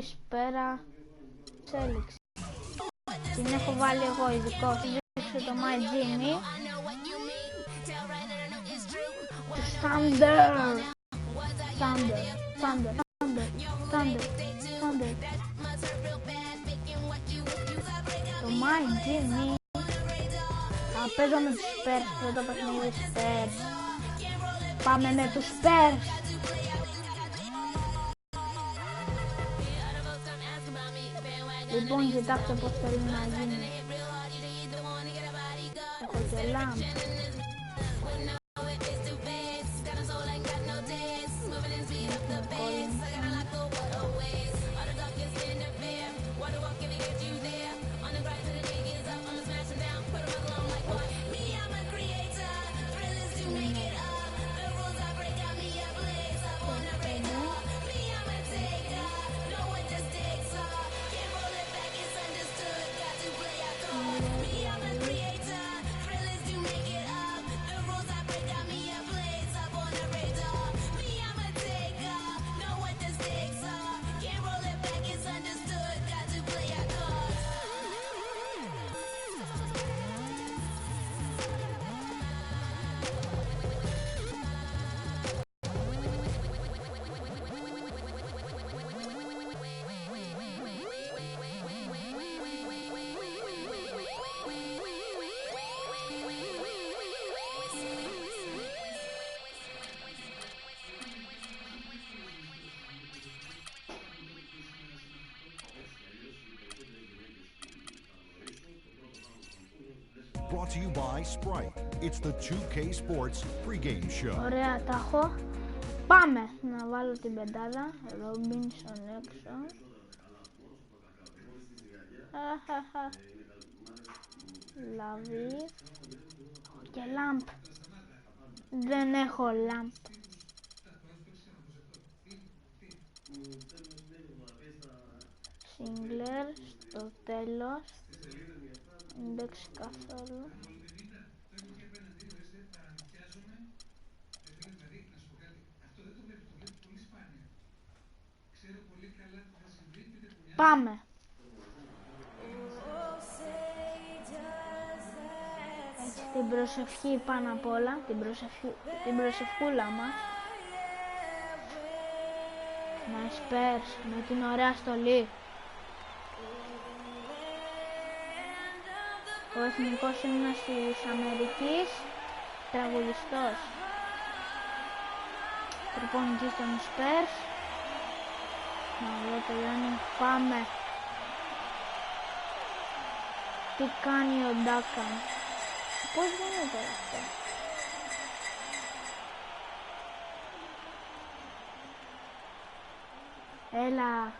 εκεί πέρα εξέλιξη. Την έχω βάλει εγώ ειδικό. Δείξε το My Jimmy. Thunder. Thunder. Thunder. Thunder. Thunder. Thunder. Το My Jimmy. Θα παίζω με τους Spurs. Πρώτο παιχνίδι Spurs. Πάμε με τους Spurs. Λοιπόν, κοιτάξτε πως θέλει να γίνει. Έχω και λάμπ. Brought to you by Sprite. It's the 2K Sports pregame show. Ωραία, τα έχω. Πάμε να βάλω την πεντάδα. Ρόμπινσον έξω. Λαβί. Και λάμπ. Δεν έχω λάμπ. Σίγκλερ στο τέλος. Εντάξει καθόλου. Πάμε. Έτσι την προσευχή πάνω απ' όλα, την προσευχούλα μας. Να Spurs με την ωραία στολή. Ο εθνικός ύμνος της Αμερικής, τραγουδιστός. Προπονητής των Spurs. Να δω το Ιάννη, πάμε. Τι κάνει ο Ντάκαν. Πώς γίνεται αυτό. Έλα.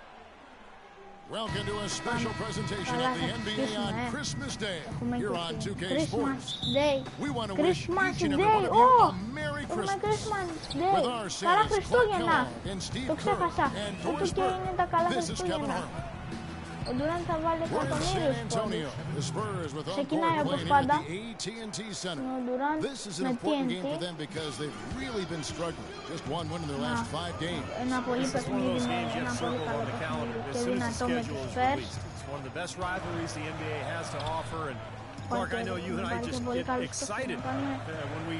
Welcome to a special presentation of the NBA on Christmas Day here on 2K Sports. We want to wish each and every one of you a Merry Christmas with our Santa's Clark Kellogg and Steve Kerr and yours truly. This is Kevin Hart. Ο Ντουράντ θα βάλει εκατομμύριους πόντους. Ξεκινάει όπως πάντα. Ο Ντουράντ με TNT. Ένα πολύ παιχνίδι με ένα πολύ καλό παιχνίδι και δυνατό με τους Spurs. Mark, I know you and I just get excited when we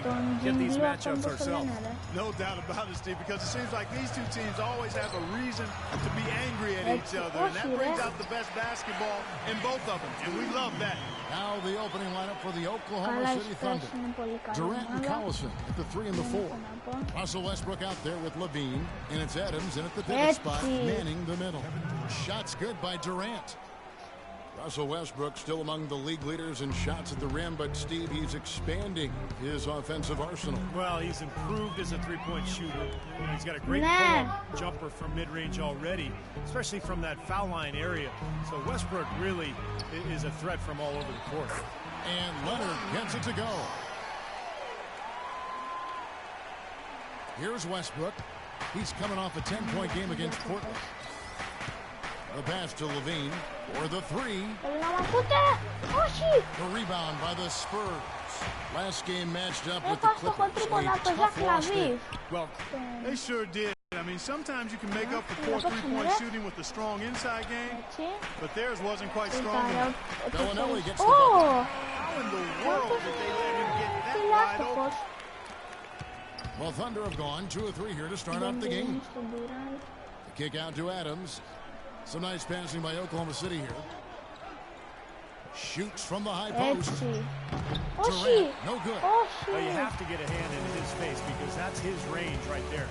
get these matchups ourselves. No doubt about it, Steve, because it seems like these two teams always have a reason to be angry at each other, and that brings out the best basketball in both of them, and we love that. Now the opening lineup for the Oklahoma City Thunder. Durant and Collison at the 3 and the 4. Russell Westbrook out there with Levine, and it's Adams in at the pivot spot, manning the middle. Shots good by Durant. Russell Westbrook still among the league leaders in shots at the rim, but Steve, he's expanding his offensive arsenal. Well, he's improved as a three-point shooter. He's got a great pull-up jumper from mid-range already, especially from that foul line area. So Westbrook really is a threat from all over the court. And Leonard gets it to go. Here's Westbrook. He's coming off a 10-point game against Portland. The pass to Levine for the three. The rebound by the Spurs. Last game matched up with the Clippers. Well, they sure did. I mean, sometimes you can make up for poor three-point shooting with the strong inside game, but theirs wasn't quite strong enough. Bellinelli gets the ball. How in the world did they let him get that wide open? Well, Thunder have gone 2 of 3 here to start out the game. The kick out to Adams. Some nice passing by Oklahoma City here. Shoots from the high post. Durant, no good. Well, you have to get a hand in his face because that's his range right there.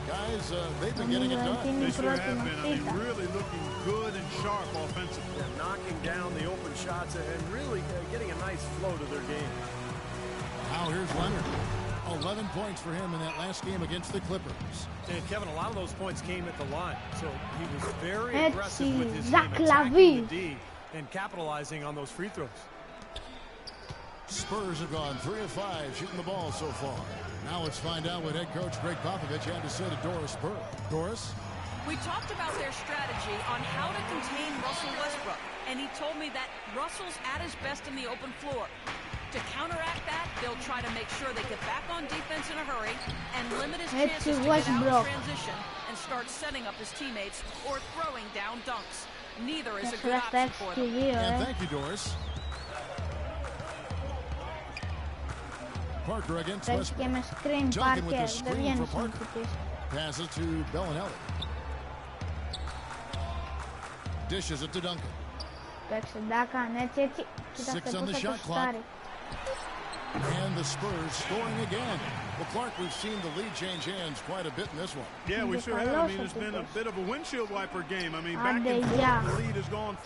Guys, they've been getting it done. They sure have been. I mean, really looking good and sharp offensively. Yeah, knocking down the open shots and really getting a nice flow to their game. Now here's Leonard. 11 points for him in that last game against the Clippers. And Kevin, a lot of those points came at the line, so he was very aggressive with his game, attacking the D and capitalizing on those free throws. Spurs have gone 3 of 5 shooting the ball so far. Now let's find out what head coach Greg Popovich had to say to Doris Spur. Doris? We talked about their strategy on how to contain Russell Westbrook, and he told me that Russell's at his best in the open floor. To counteract that, they'll try to make sure they get back on defense in a hurry and limit his chances to get out in transition and start setting up his teammates or throwing down dunks. Neither is a good option for them. And thank you, Doris. Parker against Westbrook. Duncan with the screen for Parker. Passes to Bellinelli. Dishes it to Duncan. 6 on the shot clock. And the Spurs scoring again. Well, Clark, we've seen the lead change hands quite a bit in this one. Yeah, we sure have. I mean, it's been a bit of a windshield wiper game. I mean, back and forth, the lead is gone.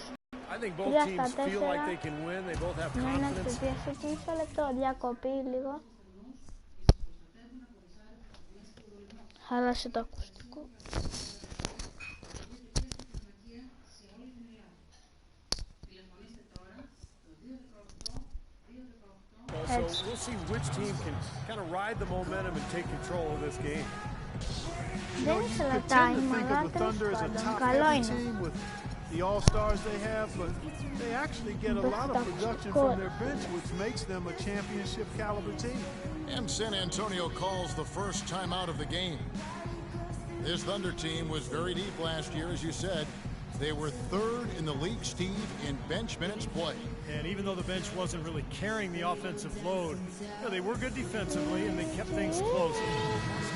I think both teams feel like they can win. They both have confidence. Χάλασε το ακουστικό. So we'll see which team can kind of ride the momentum and take control of this game. You know, you could tend to think of the Thunder as a top-heavy team with the all-stars they have, but they actually get a lot of production from their bench, which makes them a championship-caliber team. And San Antonio calls the first timeout of the game. This Thunder team was very deep last year, as you said. They were 3rd in the league, Steve, in bench minutes played. And even though the bench wasn't really carrying the offensive load, you know, they were good defensively and they kept things close.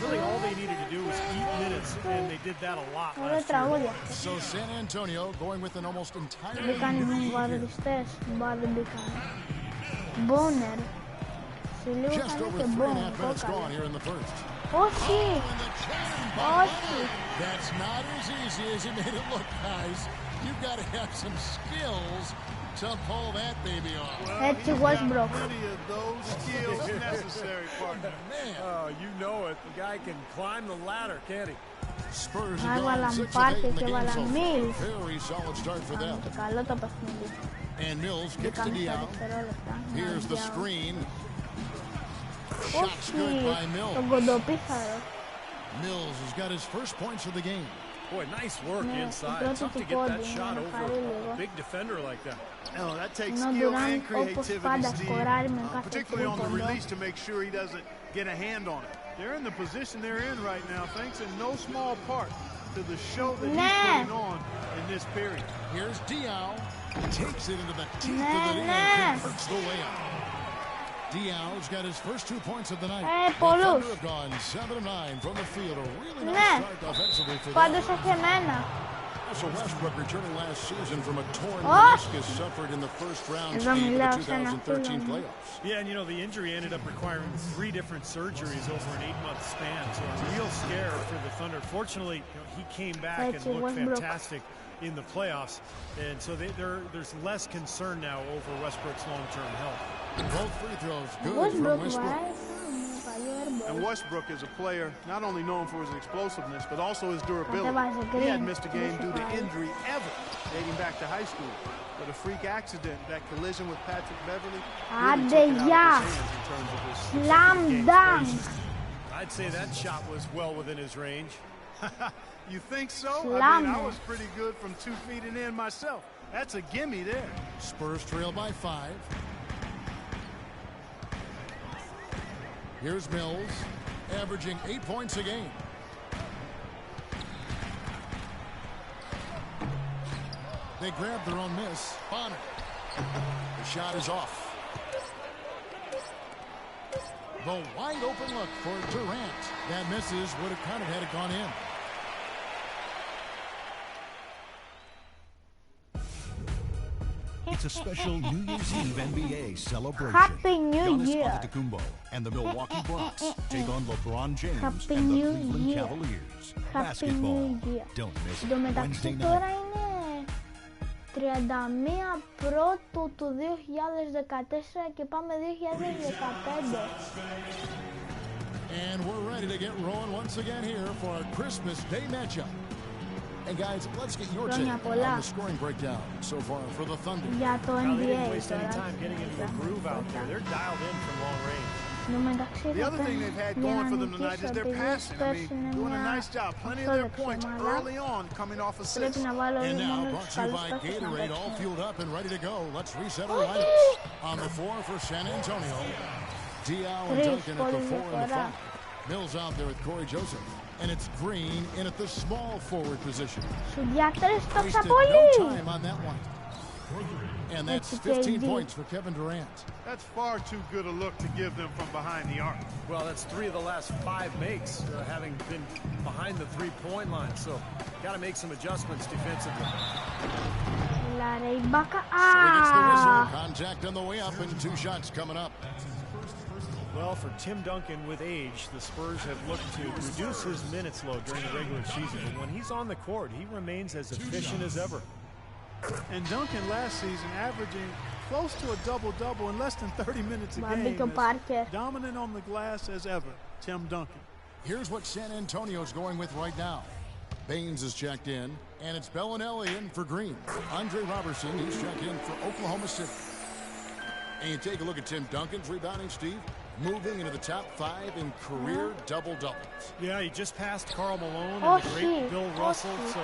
Really all they needed to do was eat minutes, and they did that a lot last year. So San Antonio going with an almost entirely just over 3.5 minutes gone here in the first. Όχι! Όχι! That's not as easy as it made it look, guys. You've got to have some skills to pull that baby off. Έτσι Westbrook. Plenty of those skills necessary, partner. Man. Oh, you know it. The guy can climb the ladder, can't he? Spurs have gone 6 of 8 in the game so far. Very solid start for them. Καλό το παιχνίδι. And Mills kicks to Diao. Here's the screen. Shots good by Mills. Τον κοντοπίθαρο. Mills has got his first points of the game. Boy, nice work inside. Tough to get that shot over a big defender like that. Oh, that takes skill and creativity, Steve, particularly on the release to make sure he doesn't get a hand on it. They're in the position they're in right now, thanks in no small part to the show that he's putting on in this period. Here's Diao. Takes it into the teeth of the net and converts the way out. Diao's got his first 2 points of the night. The Thunder have gone 7 of 9 from the field. A really nice start offensively for them. Also, Westbrook returning last season from a torn meniscus suffered in the first round of the 2013 playoffs. Yeah, and you know, the injury ended up requiring 3 different surgeries over an 8-month span. So a real scare for the Thunder. Fortunately, you know, he came back and looked fantastic in the playoffs. And so there's less concern now over Westbrook's long-term health. Both free throws good from Westbrook. And Westbrook is a player not only known for his explosiveness, but also his durability. He hadn't missed a game due to injury ever, dating back to high school. But a freak accident, that collision with Patrick Beverly, really took it out of his hands in terms of his Slam dunk. I'd say that shot was well within his range. You think so? I mean, I was pretty good from 2 feet and in myself. That's a gimme there. Spurs trail by 5. Here's Mills, averaging 8 points a game. They grabbed their own miss. Bonner. The shot is off. The wide open look for Durant. That misses. Would have kind of had it gone in. It's a special New Year's Eve NBA celebration. Happy New Giannis Year. Antetokounmpo and the Milwaukee Bucks take on LeBron James Happy and the New Cleveland Year. Cavaliers. Happy Basketball. New Year. Don't miss Στο it. μεταξύ Wednesday τώρα night. είναι 31 Πρώτου του 2014 και πάμε 2015. And we're ready to get rolling once again here for our Christmas Day matchup. And guys, let's get your take on the scoring breakdown so far for the Thunder. Για το Now, they NBA didn't waste any τώρα. time getting into a groove out there. They're dialed in from long range. Στο μεταξύ The other thing they've had going for them tonight is their passing. I mean, doing a nice job. Plenty of their points early on coming off assists. Πρέπει να βάλω And now μόνο brought τους to you καλούς by παίκτες να Gatorade, all παίξουν. fueled up and ready to go. Let's reset our lineups. On the floor for San Antonio, Diao and Duncan at the 4 and the 5. Mills out there with Corey Joseph. And it's Green in at the small forward position. Σου διατρες το Wasted no ξαπολί. time on that one. And that's 15 points for Kevin Durant. That's far too good a look to give them from behind the arc. Well, that's 3 of the last 5 makes, having been behind the three-point line. So, got to make some adjustments defensively. Λάρε η μπάκα. So he gets the whistle. Ah! Contact on the way up and 2 shots coming up. Well, for Tim Duncan with age, the Spurs have looked to reduce his minutes load during the regular season. But when he's on the court, he remains as efficient as ever. And Duncan last season averaging close to a double-double in less than 30 minutes a Μπαμπή και ο game. Πάρκερ. As dominant on the glass as ever, Tim Duncan. Here's what San Antonio's going with right now. Baines is checked in, and it's Bellinelli in for Green. Andre Robertson, he's checked in for Oklahoma City. And you take a look at Tim Duncan's rebounding, Steve, moving into the top 5 in career double-doubles. Yeah, he just passed Karl Malone and the great Bill Russell. όχι. So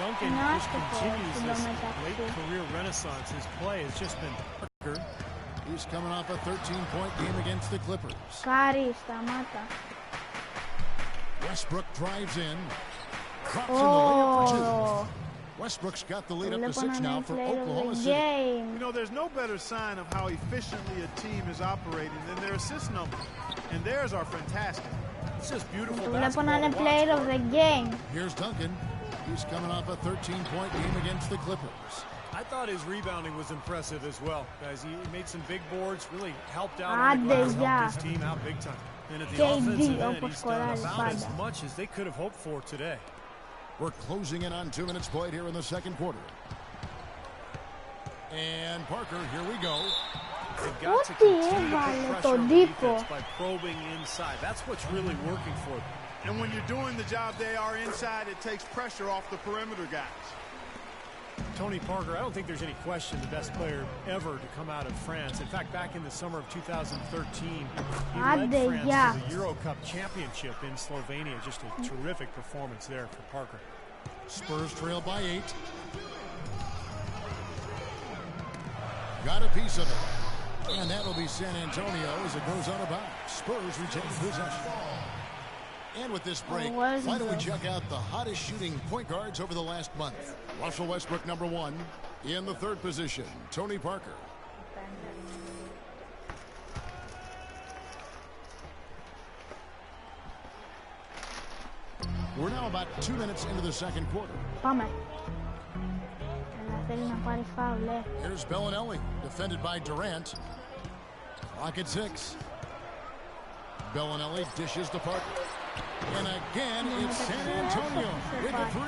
Duncan Να just στο πω, continues στην this μεταξύ. late career renaissance. His play has just been He's coming off a 13-point game against the Clippers. Κάρι, σταμάτα. Westbrook drives in. Drops in the layup for 2. Ω, Westbrook's got the lead up to βλέπω 6 να now είναι for player of Oklahoma the City. game. You know, there's no better sign of how efficiently a team is operating than their assist numbers. And theirs are fantastic. It's just beautiful Του βλέπω να basketball είναι to watch. player of the game. Here's Duncan. He's coming off a 13-point game against the Clippers. I thought his rebounding was impressive as well, guys. He made some big boards, really helped out on the Άντε, glass, γεια. helped his team out big time. And at the KD, offensive end, όπως he's done σκοράρει about as πάντα. much as they could have hoped for today. We're closing in on 2 minutes played here in the second quarter. And Parker, here we go. They've got to Ό,τι continue to έβαλε put pressure τον on the τύπο. defense by probing inside. That's what's really working for them. And when you're doing the job they are inside, it takes pressure off the perimeter guys. Tony Parker, I don't think there's any question the best player ever to come out of France. In fact, back in the summer of 2013, he led Άντε, France γεια. to the Euro Cup championship in Slovenia. Just a terrific performance there for Parker. Spurs trail by 8. Got a piece of it. And that'll be San Antonio as it goes out of bounds. Spurs retain possession. And with this break, why don't we check out the hottest shooting point guards over the last month? Russell Westbrook, number 1. In the 3rd position, Tony Parker. We're now about 2 minutes into the second quarter. Πάμε. Αλλά θέλει να πάρει φάουλ, Here's Bellinelli, defended by Durant. Clock at 6. Bellinelli dishes to Parker. And again, it's San Antonio with a 3.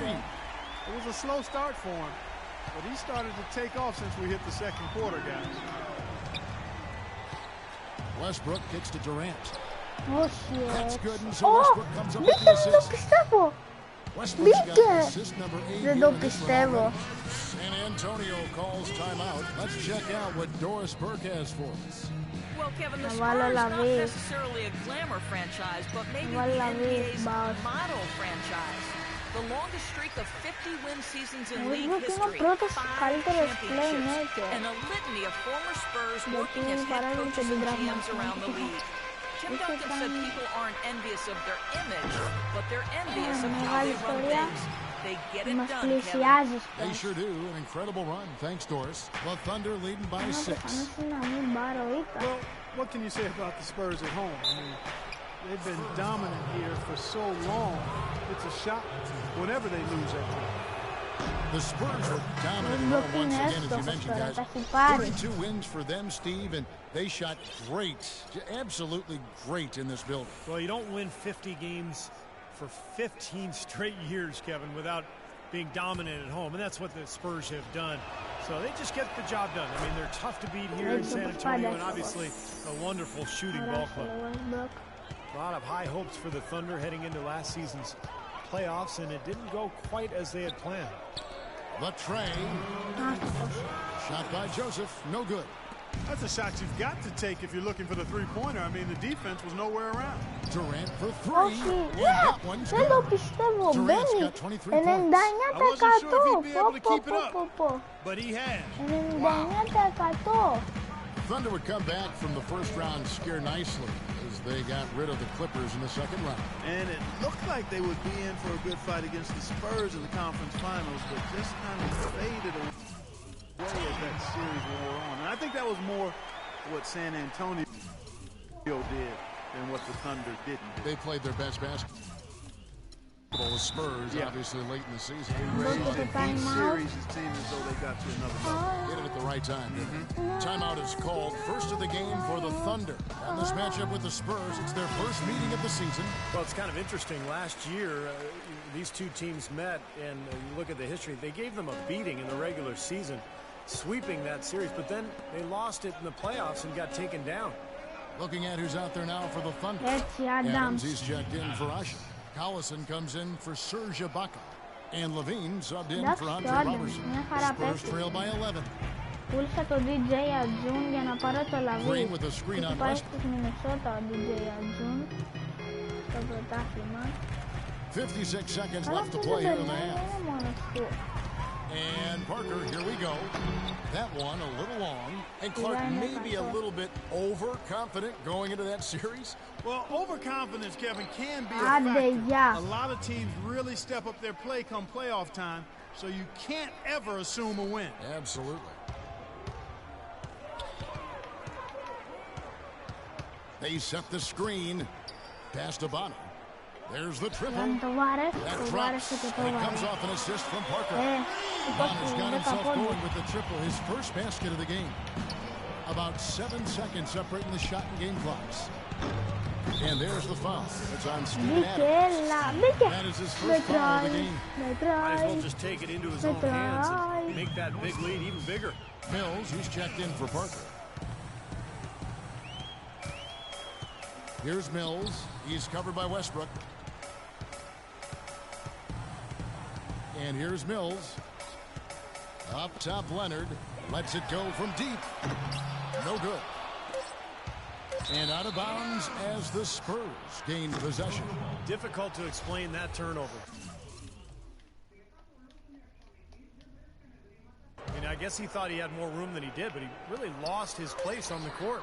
It was a slow start for him, but he started to take off since we hit the second quarter, guys. Westbrook kicks to Durant. Όχι, That's good, and so Ω, Westbrook comes up with μπήκε, the δεν το assist. πιστεύω. Westbrook's got Μπήκε. assist number 8 Δεν here το in this πιστεύω. round. San Antonio calls timeout. Let's check out what Doris Burke has for us. Well, Kevin, the Να βάλω Spurs not Λαβί. necessarily a glamour franchise, but maybe βάλω the Λαβί, NBA's μπάω. model franchise. The longest streak of 50-win seasons in Εγώ league είμαι ο history, πρώτος 5 καλύτερος championships, playmaker. and a litany of former Spurs Γιατί working as head παράλληλα και coaches την and GMs τραυματισμό. around the league. Tim Είχε Duncan said κάνει people aren't envious of their image, but they're envious of how μεγάλη they run ιστορία. things. They get it done, Kevin. They sure do. An incredible run. Thanks, Doris. The Thunder leading by 6. Well, what can you say about the Spurs at home? I mean, they've been dominant here for so long. It's a shock whenever they lose at home. The Spurs are dominant at home once again, as you mentioned, guys. 32 wins for them, Steve, and they shot great, absolutely great in this building. Well, you don't win 50 games for 15 straight years, Kevin, without being dominant at home, and that's what the Spurs have done. So they just get the job done. I mean, they're tough to beat here in San Antonio, and obviously a wonderful shooting ball club. A lot of high hopes for the Thunder heading into last season's playoffs, and it didn't go quite as they had planned. The tray. Shot by Joseph. No good. That's a shot you've got to take if you're looking for the three-pointer. I mean, the defense was nowhere around. Durant for 3. And that one's good. Durant's got 23 points. I wasn't sure if he'd be able to keep it up, but he has. Wow. Thunder would come back from the first round scare nicely as they got rid of the Clippers in the second round. And it looked like they would be in for a good fight against the Spurs in the conference finals, but just kind of faded away as that series wore on. And I think that was more what San Antonio did than what the Thunder didn't do. They played their best basketball. The Spurs, obviously, late in the season. Each series, it seemed as though they got to another level. Hit it at the right time. Timeout is called. First of the game for the Thunder. On this matchup with the Spurs, it's their first meeting of the season. Well, it's kind of interesting. Last year, these two teams met, and you look at the history, they gave them a beating in the regular season, sweeping that series, but then they lost it in the playoffs and got taken down. Looking at who's out there now for the Thunder. Adams. He's checked in for Usher. Collison comes in for Serge Ibaka. And Levine subbed in for Andre Robertson. Spurs trail by 11. Pulsa to DJ ajung yan apara to lavi. Green with a screen on Westbrook. Minnesota DJ ajung. 56 seconds left to play here in the half. And Parker, here we go. That one a little long. And Clark maybe a little bit overconfident going into that series. Well, overconfidence, Kevin, can be a factor. A lot of teams really step up their play come playoff time, so you can't ever assume a win. Absolutely. They set the screen. Past Abana. There's the triple. That drops. And it comes off an assist from Parker. Abana's got himself going with the triple, his first basket of the game. About 7 seconds separating the shot and game clocks. And there's the foul. It's on Steven Adams. That is his first foul of the game. Might as well just take it into his own hands and make that big lead even bigger. Mills, he's checked in for Parker. Here's Mills. He's covered by Westbrook. And here's Mills. Up top, Leonard lets it go from deep. No good. And out of bounds as the Spurs gain possession. Difficult to explain that turnover. I mean, I guess he thought he had more room than he did, but he really lost his place on the court.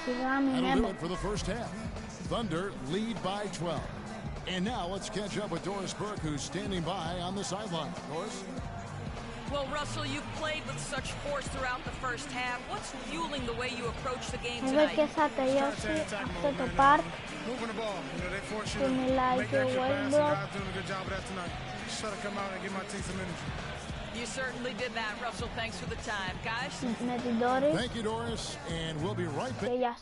That'll do it for the first half. Thunder lead by 12. And now let's catch up with Doris Burke, who's standing by on the sideline. Doris? Well, Russell, you've played with such force throughout the first half. What's fueling the way you approach the game tonight? Moving the ball. They force you to make extra passes. I'm doing a good job of that tonight. Just try to come out and give my team some energy. You certainly did that, Russell. Thanks for the time. Guys? Thank you, Doris. And we'll be right back.